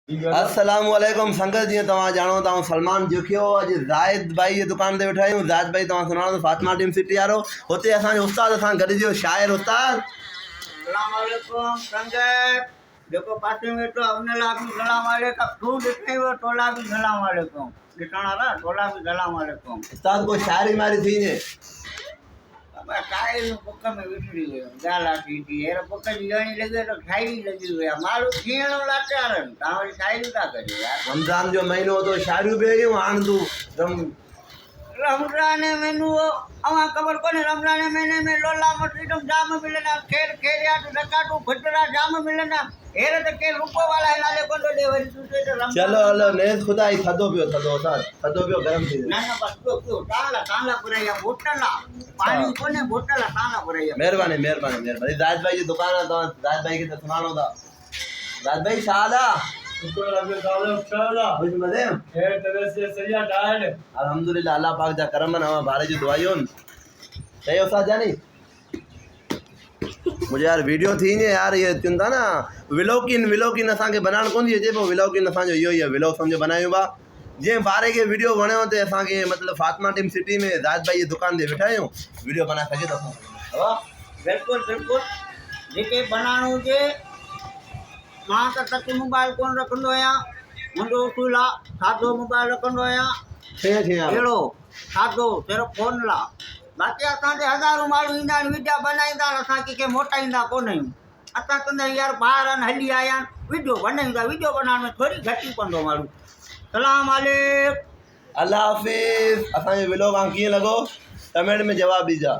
अस्सलामुअलैकुम संगत जी तव्हां ॼाणो था सलमान जुखियो अॼु ज़ाहिद भाई जी दुकान ते वेठा आहियूं। ज़ाहिद भाई तव्हां सुञाणो फातिमा टीम सिटी वारो, हुते असांजो उस्ताद सां गॾिजो शाइर उस्ताद। सलाम वालेकुम संगत जेको पासे में तो उन ला भी सलाम वालेकुम तू ॾिठे वो तोला भी सलाम वालेकुम ॾिसण वारा तोला भी सलाम वालेकुम। उस्ताद को शाइरी मारी थी ने अब काई बुक में विसरी वियो गाला थी थी हेर बुक जी गणी लगे तो शायरी लगी हुई मारू खीण लाचारन ता वरी शायरी का करे यार। रमज़ान जो महीनो तो शायरियूं बि आहियूं हाणे तूं रमजान मेनू अवा खबर कोने रमजान महीने में लोला मटरीडम जाम मिलना खेर खेरियाट डकाटू फटरा जाम मिलना हेर त के रुपो वाला नाले कोंडो दे वरी तू ते चलो हलो नेस खुदा ही थदो पियो उस्ताद थदो पियो गरम थी ना ना बस तो ताला पुरैया बोतला पानी कोने बोतला ताला पुरैया। मेहरबानी मेहरबानी मेहरबानी। ज़ाहिद भाई जी दुकान है तो ज़ाहिद भाई के तो सुनानो था। ज़ाहिद भाई शादा अल्हम्दुलिल्लाह अल्लाह पाक जा करम नवा भारे जी दुआयूं सही उस्ताद जानी। मुझे यार वीडियो थी ने यार ये चुनता ना विलोकिन असांखे बनाइण कोन थी अचे पोइ विलोकिन असांजो इहो ई आहे विलोक सम्झो बनायूं पिया जीअं ॿार खे वीडियो वणियो ते असांखे मतिलबु फातिमा टीम सिटी में ज़ाहिद भाई जी दुकान ते वेठा आहियूं वीडियो बनाए सघे थो असां। बिल्कुल बिल्कुल जेके बनाणो हुजे मां त टच मोबाइल कोन रखंदो आहियां मुंहिंजो उसूल आहे सादो मोबाइल रखंदो आहियां अहिड़ो सादो सिर्फ़ु फोन ला बाक़ी असांजे हज़ारों माण्हू ईंदा आहिनि वीडियो बनाईंदा असां कंहिंखे मोटाईंदा कोन आहियूं असां चवंदा आहियूं यार ॿार आहिनि हली आया आहिनि वीडियो बनाईंदा वीडियो बनाइण में थोरी घटि पवंदो माण्हू। सलाम वालेकुम अल्लाह हाफ़िज़। असांजो विलोक कीअं लॻो कमेंट में जवाबु ॾिजा।